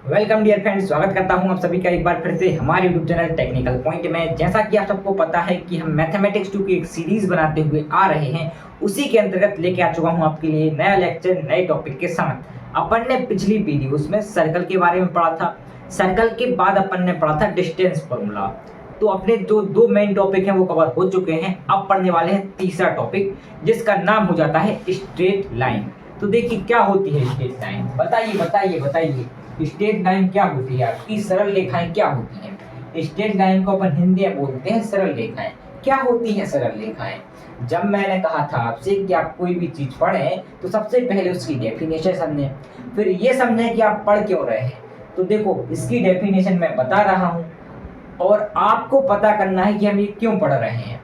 Welcome dear friends, स्वागत करता हूं आप सभी का एक बार फिर से हमारे यूट्यूब चैनल टेक्निकल पॉइंट में। जैसा कि आप सबको पता है कि हम मैथमेटिक्स 2 की एक सीरीज बनाते हुए आ रहे हैं, उसी के अंतर्गत लेके आ चुका हूं आपके लिए नया लेक्चर नए टॉपिक के साथ। अपन ने पिछली वीडियोस में सर्कल के बारे में पढ़ा था। सर्कल के बाद अपन ने पढ़ा था डिस्टेंस फॉर्मूला। तो अपने जो दो मेन टॉपिक हैं वो कवर हो चुके हैं। अब पढ़ने वाले हैं तीसरा टॉपिक, जिसका नाम हो जाता है स्ट्रेट लाइन। तो देखिए क्या होती है स्ट्रेट लाइन, बताइए बताइए बताइए। स्ट्रेट लाइन क्या होती है? आपकी सरल रेखाएं क्या होती हैं? स्ट्रेट लाइन को अपन हिंदी में बोलते हैं सरल रेखाएं। क्या होती हैं सरल रेखाएं? जब मैंने कहा था आपसे कि आप कोई भी चीज पढ़ें तो सबसे पहले उसकी डेफिनेशन समझें, फिर ये समझें कि आप पढ़ क्यों रहे हैं। तो देखो, इसकी डेफिनेशन मैं बता रहा हूँ और आपको पता करना है कि हम ये क्यों पढ़ रहे हैं।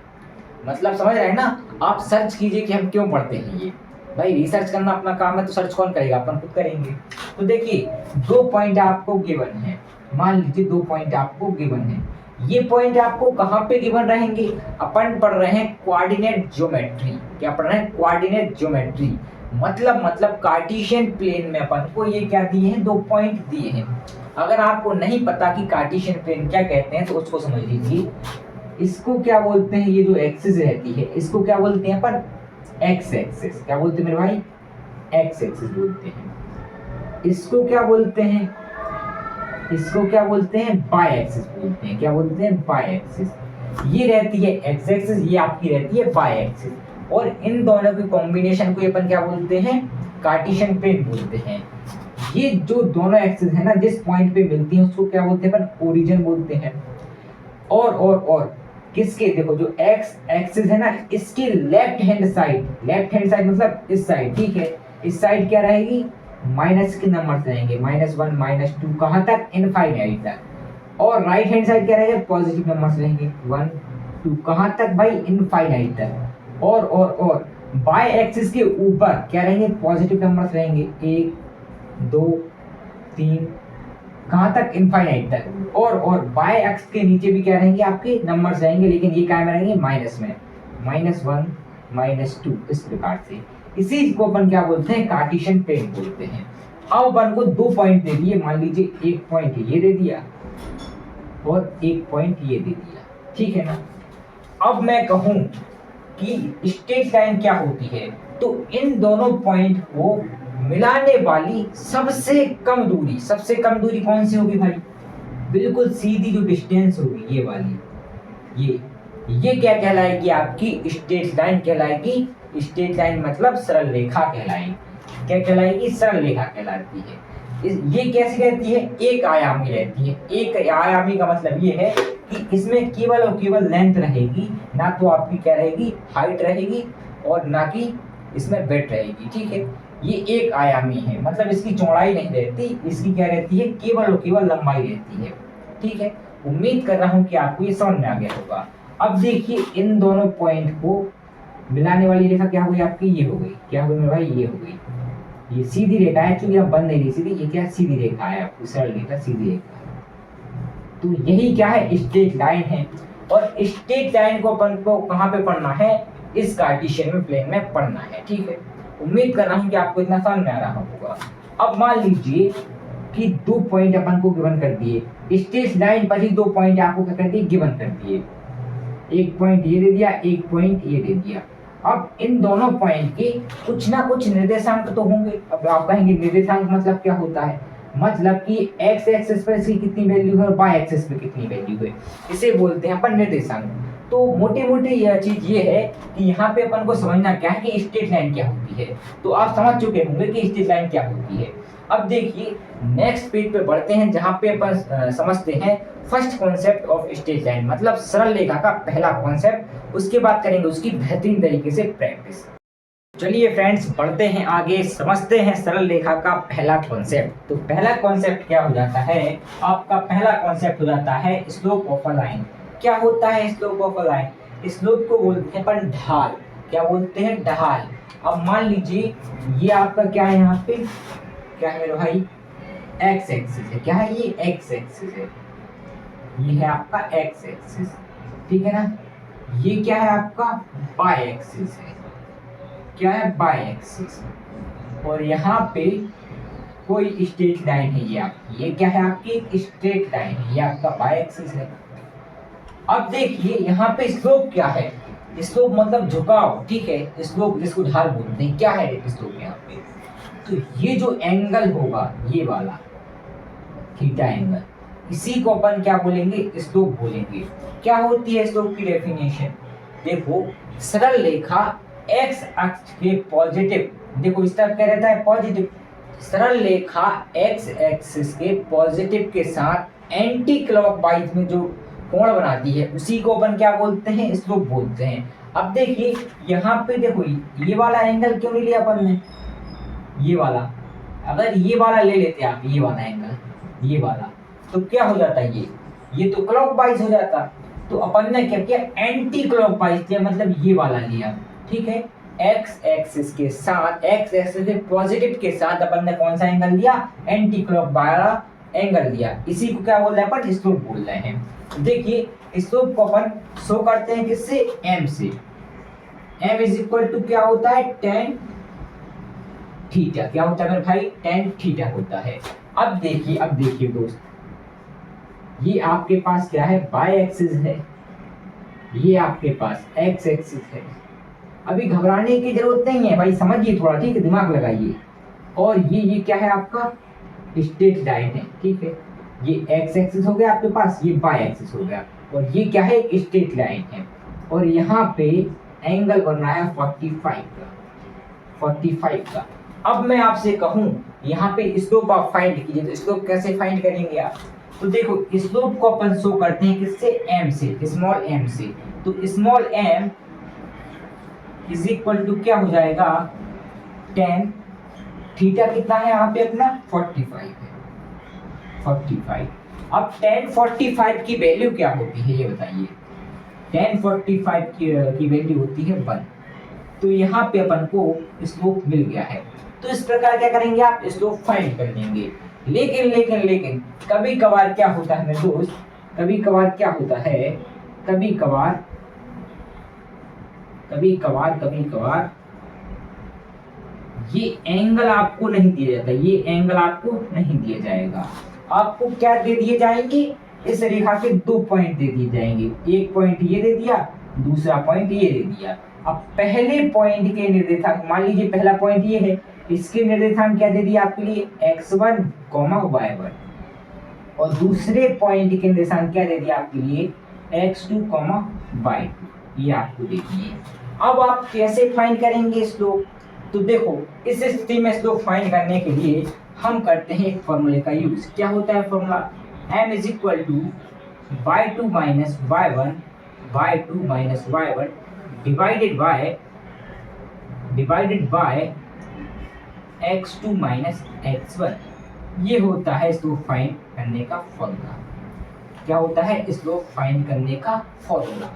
मतलब समझ रहे हैं ना? आप सर्च कीजिए कि हम क्यों पढ़ते हैं ये। भाई रिसर्च करना अपना काम है, तो सर्च कौन करेगा? अपन खुद करेंगे। तो देखिए, दो पॉइंट आपको गिवन है। मान लीजिए दो पॉइंट आपको गिवन है। ये पॉइंट आपको कहाँ पे गिवन रहेंगे? अपन पढ़ रहे हैं कोऑर्डिनेट ज्योमेट्री। क्या पढ़ रहे हैं? Coordinate geometry. मतलब कार्टेशियन प्लेन में अपन को ये क्या दिए हैं? दो पॉइंट दिए हैं। अगर आपको नहीं पता कि कार्टेशियन प्लेन क्या कहते हैं तो उसको समझ लीजिए। इसको क्या बोलते हैं? ये जो एक्सिस रहती है इसको क्या बोलते हैं अपन? X axis. क्या बोलते हैं मेरे भाई? एक्स एक्सिस बोलते हैं। इसको क्या बोलते हैं? इसको क्या बोलते हैं? बाय एक्सिस बोलते हैं। क्या बोलते हैं? By axis. ये रहती है एक्स एक्सिस, ये आपकी रहती है बाय एक्सिस। और इन दोनों के कॉम्बिनेशन को अपन क्या बोलते हैं? कार्टेशियन प्लेन बोलते हैं। ये जो दोनों एक्सिस है ना, जिस पॉइंट पे मिलती हैं उसको क्या बोलते हैं अपन? ओरिजिन बोलते हैं। और किसके? देखो, जो एक्स एक्सिस है ना, इसकी लेफ्ट हैंड साइड मतलब इस साइड, ठीक है। इस साइड क्या रहेगी? माइनस के नंबर्स रहेंगे, -1 -2 कहाँ तक? इनफाइनाइट तक। और राइट हैंड साइड क्या रहेगा? पॉजिटिव नंबर्स रहेंगे, 1 2 कहाँ तक भाई? इनफाइनाइट तक। और बाय एक्सिस के ऊपर क्या रहेंगे? पॉजिटिव नंबर्स रहेंगे, 1 2 3 कहाँ तक? इनफाइनाइट तक। और बाय एक्स के नीचे भी क्या रहेंगे? आपके नंबर्स रहेंगे, लेकिन ये क्या में रहेंगे? माइनस में, -1 -2 इस प्रकार से। इसी को अपन क्या बोलते हैं? कार्टेशियन प्लेन बोलते हैं। अब अपन को दो पॉइंट दे दिए, मान लीजिए एक पॉइंट ये दे दिया और एक पॉइंट ये दे दिया, ठीक है ना। अब मैं कहूं कि स्ट्रेट लाइन क्या होती है, तो इन दोनों पॉइंट को मिलाने वाली सबसे कम दूरी कौन सी होगी भाई? बिल्कुल सीधी जो डिस्टेंस होगी ये वाली। ये क्या कहलाएगी? आपकी स्ट्रेट लाइन कहलाएगी। स्ट्रेट लाइन मतलब सरल रेखा कहलाएगी। क्या कहलाएगी? सरल रेखा कहलाती है। ये कैसी रहती है? एक आयामी रहती है। एक आयामी का मतलब ये है कि इसमें केवल और केवल लेंथ रहेगी, ना तो आपकी क्या रहेगी? हाइट रहेगी, और ना कि इसमें वेट रहेगी, ठीक है। ये एक आयामी है, मतलब इसकी चौड़ाई नहीं रहती, इसकी क्या रहती है? केवल और केवल लंबाई रहती है, ठीक है। उम्मीद कर रहा हूं कि आपको ये समझ में आ गया होगा। अब देखिए, इन दोनों पॉइंट को मिलाने वाली रेखा क्या हुई आपकी? ये हो गई। क्या हुई मेरे भाई? ये हो गई। ये सीधी रेखा है, क्योंकि अब बन नहीं रही सीधी, ये क्या? सीधी रेखा है आपकी, सरल रेखा, सीधी रेखा। तो यही क्या है? स्ट्रेट लाइन है। और स्ट्रेट लाइन को अपन को कहाँ पे पढ़ना है? इस कार्टेशियन में प्लेन में पढ़ना है, ठीक है। उम्मीद कर रहा हूँ कि आपको इतना समझ में आ रहा होगा। अब मान लीजिए कि दो पॉइंट अपन को गिवन कर दिए, स्ट्रेट लाइन पर ही दो पॉइंट आपको क्या कर दिए? गिवन कर दिए। एक पॉइंट ये दे दिया, एक पॉइंट ये दे दिया। अब इन दोनों पॉइंट के कुछ ना कुछ निर्देशांक तो होंगे। अब आप कहेंगे निर्देशांक मतलब क्या होता है? मतलब कि एक्स एक्सिस पर इसकी कितनी वैल्यू है और वाई एक्सिस पे कितनी वैल्यू है, इसे बोलते हैं अपन निर्देशांक। तो मोटे मोटे यह चीज ये है कि यहाँ पे अपन को समझना क्या है कि स्ट्रेट लाइन क्या होती है। तो आप समझ चुके होंगे कि स्ट्रेट लाइन क्या होती है। अब देखिए, नेक्स्ट पेज पे बढ़ते हैं, जहाँ पे अपन समझते हैं first concept of straight line, मतलब सरल रेखा का पहला कॉन्सेप्ट। उसके बाद करेंगे उसकी बेहतरीन तरीके से प्रैक्टिस। चलिए फ्रेंड्स, बढ़ते हैं आगे, समझते हैं सरल रेखा का पहला कॉन्सेप्ट। तो पहला कॉन्सेप्ट क्या हो जाता है? आपका पहला कॉन्सेप्ट हो जाता है स्लोप ऑफ अ लाइन। क्या होता है slope of a line? Slope को बोलते हैं अपन ढाल। क्या बोलते हैं? ढाल। अब मान लीजिए ये आपका क्या है? यहाँ पे क्या है मेरे भाई? एक्स एक्सिस है। क्या है? ये एक्स एक्सिस है। ये है आपका एक्स एक्सिस, ठीक है ना। ये क्या है? आपका बाय एक्सिस है। क्या है? By axis. और यहाँ पे कोई स्ट्रेट लाइन है ये आपकी, ये क्या है आपकी एक स्ट्रेट लाइन है, ये आपका बाय एक्सिस है। अब देखिए यहाँ पे स्लोप क्या है, स्लोप मतलब झुकाव, ठीक है, स्लोप जिसको ढाल बोलते हैं, क्या है स्लोप यहाँ पे। तो ये जो एंगल होगा ये वाला थीटा एंगल, इसी को अपन क्या बोलेंगे, स्लोप बोलेंगे। क्या होती है स्लोप की डेफिनेशन, देखो सरल रेखा एक्स अक्ष के पॉजिटिव, देखो इस तरफ क्या रहता है पॉजिटिव, सरल रेखा एक्स एक्सिस के पॉजिटिव के साथ एंटी क्लॉकवाइज में जो कोण बनाती है उसी को अपन क्या बोलते हैं, स्लोप बोलते हैं। अब देखिए यहाँ पे देखो ये वाला एंगल क्यों नहीं लिया अपन ने, ये वाला, अगर ये वाला ले लेते आप, ये वाला एंगल, ये वाला, तो क्या हो जाता है ये तो क्लॉकवाइज हो जाता। तो अपन ने क्या किया, एंटी क्लॉकवाइज किया, मतलब ये वाला लिया, ठीक है। एक्स एक्सिस के साथ, एक्स एक्सिस के पॉजिटिव के साथ अपन ने कौन सा एंगल लिया, एंटी क्लॉकवाइज एंगल लिया, इसी को क्या बोल रहे हैं अपन, स्लोप बोल रहे हैं। देखिए स्लोप को अपन शो करते हैं किससे, एम से। एम इज इक्वल टू क्या होता है, टेन थीटा, क्या होता है मेरे भाई, टेन थीटा होता है। अब देखिए दोस्त, ये आपके पास क्या है, बाय एक्सिस है, ये आपके पास एक्स एक्सिस है। अभी घबराने की जरूरत नहीं है भाई, समझिए थोड़ा, ठीक है, दिमाग लगाइए। और ये क्या है आपका स्ट्रेट लाइन है, ठीक है, ये एक्स एक्सिस हो गया आपके पास, ये बाय एक्सिस हो गया, और ये क्या है एक स्ट्रेट लाइन है। और यहाँ पे एंगल बन रहा है 45 का। अब मैं आपसे कहूँ यहाँ पे स्लोप आप फाइंड कीजिए, तो स्लोप कैसे फाइंड करेंगे आप, तो देखो स्लोप को अपन शो करते हैं किससे, एम से, स्मॉल एम से। तो small M is equal to क्या हो जाएगा, टेन थीटा कितना है यहाँ पे अपना 45 है, 45। अब tan 45 की वैल्यू क्या होती है ये बताइए, tan 45 की वैल्यू होती है 1। तो यहाँ पे अपन को स्लोप मिल गया है। तो इस प्रकार क्या करेंगे आप, स्लोप फाइंड कर लेंगे। लेकिन कभी कभार क्या होता है मेरे दोस्त, कभी कभार ये एंगल आपको नहीं दिया जाता, ये एंगल आपको नहीं दिया जाएगा। आपको क्या दे दिए जाएंगे, इस रेखा के 2 पॉइंट दे दिए जाएंगे, एक पॉइंट ये दे दिया, दूसरा पॉइंट ये दे दिया। अब पहले पॉइंट के निर्देशांक, मान लीजिए पहला पॉइंट ये है, इसके निर्देशांक क्या दे दिया आपके लिए, x1, y1, और दूसरे पॉइंट के निर्देशांक क्या दे दिया आपके लिए, x2, y2, ये आपको दे दिए। अब आप कैसे फाइंड करेंगे स्लोप, तो देखो इस स्थिति में स्लोप फाइंड करने के लिए हम करते हैं एक फॉर्मूले का यूज। क्या होता है formula, m is equal to y2 minus y1 divided by x2 minus x1। ये होता है स्लोप फाइंड करने का फॉर्मूला। क्या होता है, स्लोप फाइंड करने का फॉर्मूला।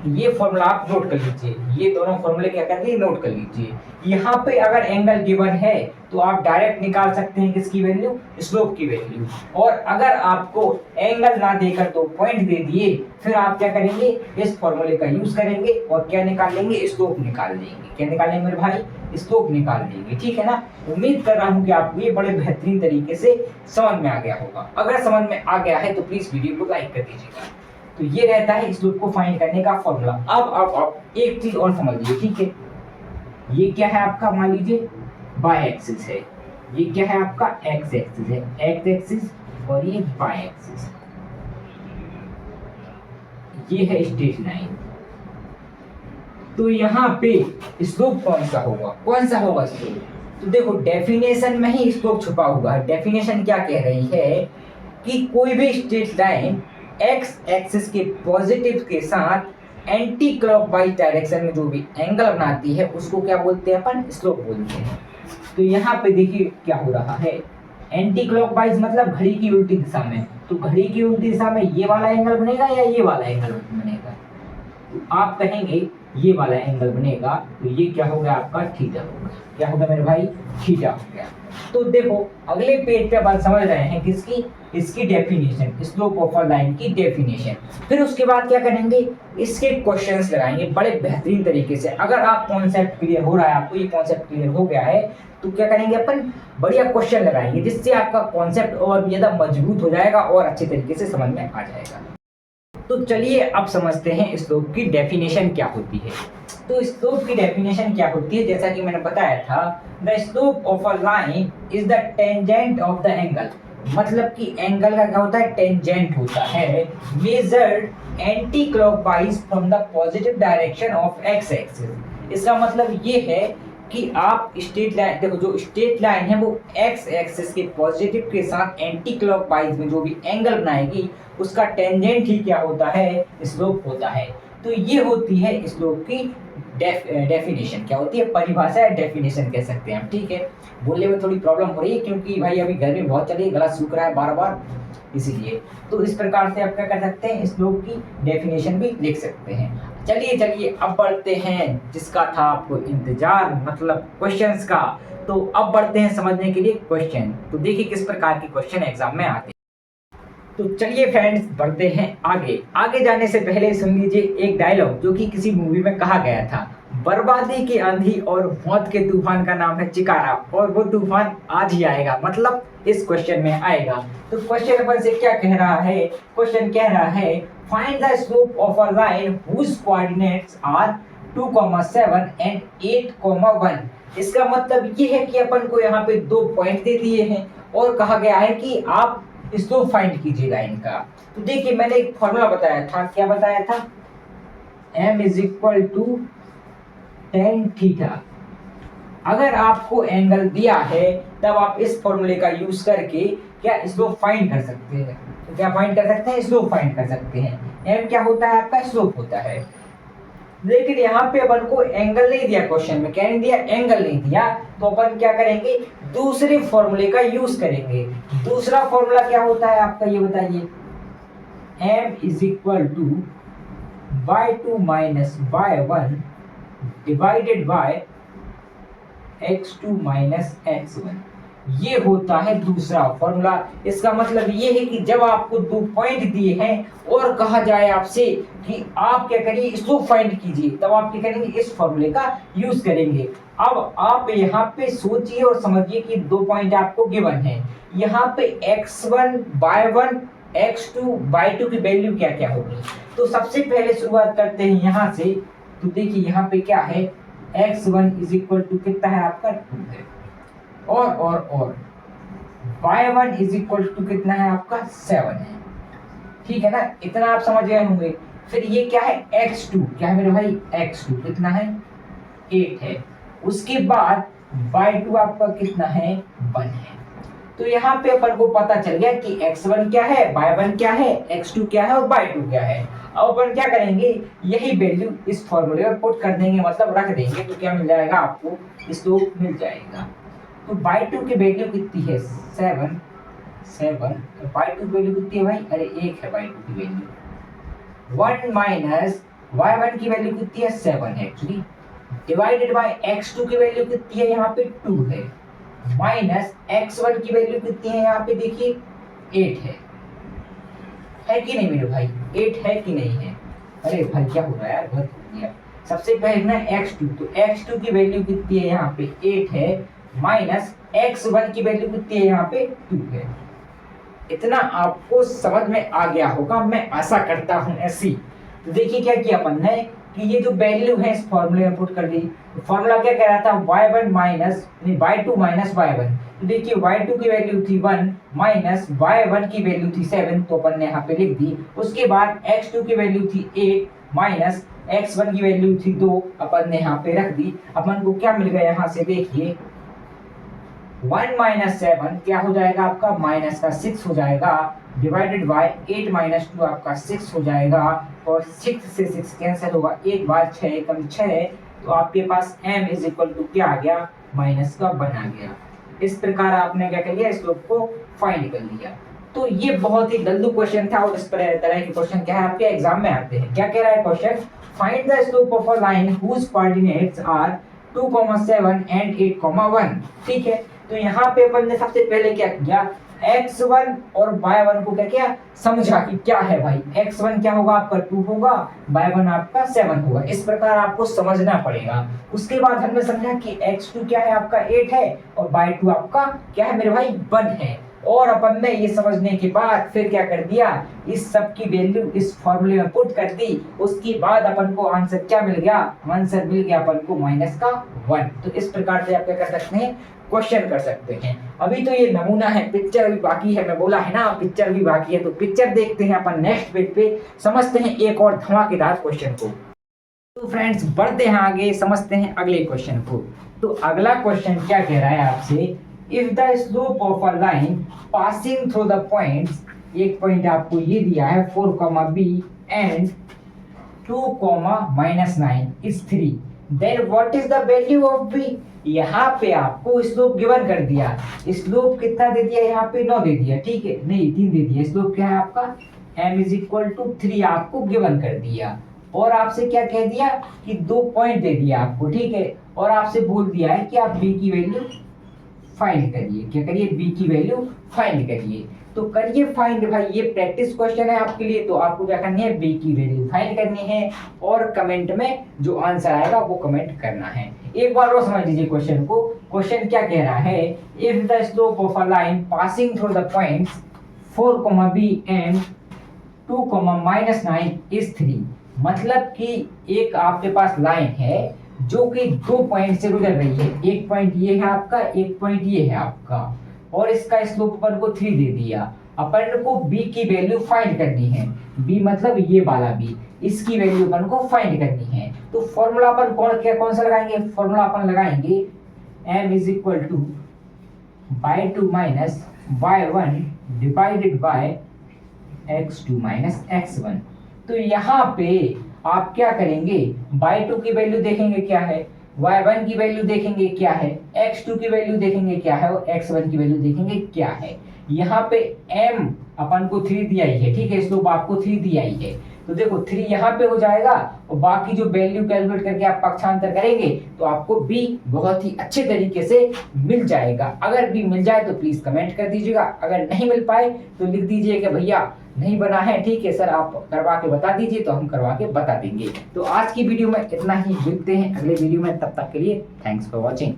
ये फॉर्मूला आप नोट कर लीजिए, ये दोनों फॉर्मूले क्या करते हैं, नोट कर लीजिए। यहाँ पे अगर एंगल गिवन है तो आप डायरेक्ट निकाल सकते हैं किसकी वैल्यू, स्लोप की वैल्यू। और अगर आपको एंगल ना देकर 2 पॉइंट दे दिए, फिर आप क्या करेंगे, इस फॉर्मूले का यूज करेंगे और क्या निकाल लेंगे, स्लोप निकाल लेंगे। क्या निकालेंगे मेरे भाई, स्लोप निकाल लेंगे, ठीक है ना। उम्मीद कर रहा हूँ कि आपको ये बड़े बेहतरीन तरीके से समझ में आ गया होगा। अगर समझ में आ गया है तो प्लीज वीडियो को लाइक कर दीजिएगा। तो ये रहता है स्लोप को फाइंड करने का फॉर्मूला। अब एक चीज और समझ लीजिए, ठीक है, ये क्या है आपका, मान लीजिए बाय एक्सिस है, ये क्या है आपका एक्स एक्सिस है, एक्स एक्सिस, और ये बाय एक्सिस, ये है स्ट्रेट लाइन। तो यहाँ पे स्लोप कौन सा होगा स्लोप, तो देखो डेफिनेशन में ही स्लोप छुपा हुआ है। डेफिनेशन क्या कह रही है कि कोई भी स्ट्रेट लाइन एक्स एक्सिस के पॉजिटिव के साथ एंटी क्लॉकवाइज डायरेक्शन में जो भी एंगल बनाती है उसको क्या बोलते हैं अपन, स्लोप बोलते हैं। तो यहाँ पे देखिए क्या हो रहा है, एंटी क्लॉकवाइज मतलब घड़ी की उल्टी दिशा में। तो घड़ी की उल्टी दिशा में ये वाला एंगल बनेगा या ये वाला एंगल बनेगा, तो आप कहेंगे ये वाला एंगल बनेगा। तो ये क्या होगा आपका, थीटा होगा। क्या होगा मेरे भाई, थीटा हो गया। तो देखो अगले पेज पे अपन समझ रहे हैं किसकी, इसकी definition, slope of a line की डेफिनेशन। फिर उसके बाद क्या करेंगे, इसके क्वेश्चंस लगाएंगे बड़े बेहतरीन तरीके से। अगर आप कॉन्सेप्ट क्लियर हो रहा है, आपको ये कॉन्सेप्ट क्लियर हो गया है, तो क्या करेंगे अपन, बढ़िया क्वेश्चन लगाएंगे जिससे आपका कॉन्सेप्ट और भी ज्यादा मजबूत हो जाएगा और अच्छे तरीके से समझ में आ जाएगा। तो चलिए अब समझते हैं स्लोप की डेफिनेशन क्या होती है। तो स्लोप की डेफिनेशन क्या होती है, जैसा कि मैंने बताया था, the slope of a line is the tangent of the angle. मतलब कि एंगल का क्या होता है, टेंजेंट होता है, measured anti clockwise from the positive direction of x axis. इसका मतलब ये है कि आप स्ट्रेट लाइन, देखो जो स्ट्रेट लाइन है वो एक्स एक्सिस के पॉजिटिव के साथ एंटी क्लॉकवाइज में जो भी एंगल बनाएगी उसका टेंजेंट ही क्या होता है, स्लोप होता है। तो ये होती है स्लोप की डेफिनेशन। क्या होती है, परिभाषा या डेफिनेशन कह सकते हैं हम, ठीक है। बोलने में थोड़ी प्रॉब्लम हो रही है क्योंकि भाई अभी गर्मी बहुत चल रही है, गला सूख रहा है बार बार, इसीलिए। तो इस प्रकार से आप क्या कर सकते हैं, स्लोप की डेफिनेशन भी लिख सकते हैं। चलिए अब बढ़ते हैं, जिसका था आपको इंतजार, मतलब क्वेश्चंस का। तो अब बढ़ते हैं समझने के लिए क्वेश्चन। तो देखिए किस प्रकार के क्वेश्चन एग्जाम में आते हैं। तो चलिए फ्रेंड्स बढ़ते हैं आगे जाने से पहले सुन लीजिए एक डायलॉग जो कि किसी मूवी में कहा गया था, बर्बादी की आंधी और मौत के तूफान का नाम है चिकारा, और वो तूफान आज ही आएगा, मतलब इस क्वेश्चन में आएगा। तो क्वेश्चन अपन से क्या कह रहा है, क्वेश्चन कह रहा है find the slope of a line whose coordinates are 2,7 and 8,1। इसका मतलब ये है कि अपन को यहाँ पे 2 पॉइंट दे दिए हैं और कहा गया है कि आप स्लोप फाइंड कीजिएगा इनका। तो देखिए मैंने एक फॉर्मूला बताया था, क्या बताया था, m is equal to tan theta. अगर आपको एंगल दिया है तब आप इस फॉर्मूले का यूज करके क्या स्लोप फाइंड कर सकते हैं। तो क्या फाइंड कर सकते हैं, स्लोप फाइंड कर सकते हैं। m क्या होता है, आपका स्लोप होता है। लेकिन यहाँ पे अपन को एंगल नहीं दिया, क्वेश्चन में क्या नहीं दिया, एंगल नहीं दिया, तो अपन क्या करेंगे, दूसरे फॉर्मूले का यूज करेंगे। दूसरा फॉर्मूला क्या होता है आपका, ये बताइए, m is equal to y2 minus y1 divided by x2 minus x1। ये होता है दूसरा फॉर्मूला। इसका मतलब ये है कि जब आपको 2 पॉइंट दिए हैं और कहा जाए आपसे कि आप क्या करिए, स्लोप फाइंड कीजिए, तब आप क्या करेंगे, इस फॉर्मूले का यूज करेंगे। अब आप यहाँ पे सोचिए और समझिए कि 2 पॉइंट आपको गिवन है। यहाँ पे x1 y1 x2 y2 की वैल्यू क्या क्या होगी। तो सबसे पहले शुरुआत करते हैं यहाँ से। तो देखिए यहाँ पे क्या है, x1 इज इक्वल टू कितना है आपका 2 है, और y1 इज इक्वल टू कितना है आपका 7 है, ठीक है ना, इतना आप समझ गए होंगे। फिर ये क्या है, x2 क्या है मेरे भाई, x2 कितना है 8 है। उसके बाद y2 आपका कितना है 1 है। तो यहाँ पे अपन को पता चल गया कि x1 क्या है, y1 क्या है, x2 क्या है और y2 क्या है। अब अपन क्या करेंगे, यही वैल्यू इस फॉर्मूले में पुट कर देंगे, मतलब रख देंगे, तो क्या मिल जाएगा आपको, स्लोप मिल जाएगा। तो y2 की वैल्यू कितनी है 7, तो y2 की वैल्यू कितनी है भाई, अरे 1 है y2 की वैल्यू। 1 माइनस y1 की वैल्यू कितनी है 7 है एक्चुअली, डिवाइडेड बाय x2 की वैल्यू कितनी है यहाँ पे 2 है, माइनस x1 की वैल्यू कितनी है यहाँ पे देखिए 8 है कि नहीं मेरे भाई, 8 है कि नहीं है। अरे भाई क्या हो रहा है यार, बहुत हो गया। सबसे पहले ना x2, तो x2 की वैल्यू कितनी है यहाँ पे 8 है, माइनस x1 की वैल्यू कितनी है यहाँ पे 2 है। इतना आपको समझ में आ गया होगा, मैं आशा करता हूँ ऐसी। तो देखिए क्या किया अपन ने कि ये जो वैल्यू है इस फॉर्मूले में पुट कर दी। फॉर्मूला क्या कह रहा था, y1 minus y2 minus y1। तो देखिए y2 की वैल्यू थी 1 माइनस y1 की वैल्यू थी 7, तो अपन ने यहाँ पे लिख दी। उसके बाद x2 की वैल्यू थी 8 माइनस x1 की वैल्यू थी 2, अपन ने यहाँ पे रख दी। अपन को क्या मिल गया यहाँ से देखिए, 1 माइनस 7 क्या हो जाएगा आपका, माइनस का 6 हो जाएगा, डिवाइडेड बाय 8 माइनस 2 आपका 6 हो जाएगा, और 6 से 6 कैंसिल होगा, 1 बार 6 कम 6, तो आपके पास m इज इक्वल टू क्या आ गया, माइनस का 1 आ गया। इस प्रकार आपने क्या कर लिया, स्लोप को फाइंड कर लिया। तो ये बहुत ही जल्दी क्वेश्चन था, और इस तरह के क्वेश्चन क्या है आपके एग्जाम में आते हैं। क्या कह रहा है question, find the slope of a line whose coordinates are 2,7 and 8,1। ठीक है, तो यहाँ पे अपन ने सबसे पहले क्या किया, x1 और y1 को क्या किया, समझा कि क्या है भाई। x1 क्या होगा आपका 2 होगा, y1 आपका 7 होगा। इस प्रकार आपको समझना पड़ेगा। उसके बाद हमने समझा कि x2 क्या है आपका 8 है और y2 आपका क्या है मेरे भाई 1 है। और अपन ने ये समझने के बाद फिर क्या कर दिया, इस सब की वैल्यू इस फॉर्मूले में पुट कर दी। उसके बाद अपन को आंसर क्या मिल गया, आंसर मिल गया अपन को -1। तो इस प्रकार से आप क्या कर सकते हैं, क्वेश्चन कर सकते हैं। अभी तो ये नमूना है, पिक्चर भी बाकी है। मैं बोला है ना पिक्चर भी बाकी है, तो पिक्चर देखते हैं अपन नेक्स्ट पेज पे, समझते हैं एक और धमाकेदार क्वेश्चन को। तो फ्रेंड्स बढ़ते हैं आगे, समझते हैं अगले क्वेश्चन को। तो अगला क्वेश्चन क्या कह रहा है आपसे, if the slope of a line passing through the points, एक पॉइंट आपको ये दिया है 4, b and 2, -9 is 3, then what is the value of b। यहाँ पे आपको स्लोप गिवन कर दिया, स्लोप कितना दे दिया, यहाँ पे 9 दे दिया, ठीक है, नहीं 3 दे दिया। स्लोप क्या है आपका m = 3 आपको गिवन कर दिया। और आपसे क्या कह दिया कि 2 पॉइंट दे दिया आपको, ठीक है, और आपसे बोल दिया है कि आप b की वैल्यू फाइंड करिए। क्या करिए, b की वैल्यू फाइंड करिए। तो करिए फाइंड भाई, ये प्रैक्टिस क्वेश्चन है आपके लिए। तो आपको क्या करनी है, b की वैल्यू फाइंड करनी है और कमेंट में जो आंसर आएगा वो कमेंट करना है। एक बार और समझ लीजिए क्वेश्चन को। क्वेश्चन क्या कह रहा है, if the slope of a line passing through the points 4, b and 2, -9 is 3। मतलब कि एक आपके पास लाइन है जो कि 2 पॉइंट से गुजर रही है। एक पॉइंट ये है आपका, एक पॉइंट ये है आपका, और इसका स्लोप अपन को 3 दे दिया। अपन को b की वैल्यू फाइंड करनी है। b मतलब ये वाला b, इसकी वैल्यू अपन को फाइंड करनी है। तो फॉर्मूला अपन कौन सा लगाएंगे, फॉर्मूला अपन लगाएंगे m = y2 - y1 divided by x2 - x1। तो यहाँ पे आप क्या करेंगे, y2 की वैल्यू देखेंगे क्या है, y1 की वैल्यू देखेंगे क्या है, x2 की वैल्यू देखेंगे क्या है और x1 की वैल्यू देखेंगे क्या है। यहाँ पे m अपन को 3 दिया ही है, ठीक है, स्लोप आपको 3 दिया ही है। तो देखो 3 यहाँ पे हो जाएगा और बाकी जो वैल्यू कैलकुलेट करके आप पक्षांतर करेंगे तो आपको b बहुत ही अच्छे तरीके से मिल जाएगा। अगर b मिल जाए तो प्लीज कमेंट कर दीजिएगा, अगर नहीं मिल पाए तो लिख दीजिए कि भैया नहीं बना है, ठीक है सर आप करवा के बता दीजिए, तो हम करवा के बता देंगे। तो आज की वीडियो में इतना ही, मिलते हैं अगले वीडियो में, तब तक के लिए थैंक्स फॉर वॉचिंग।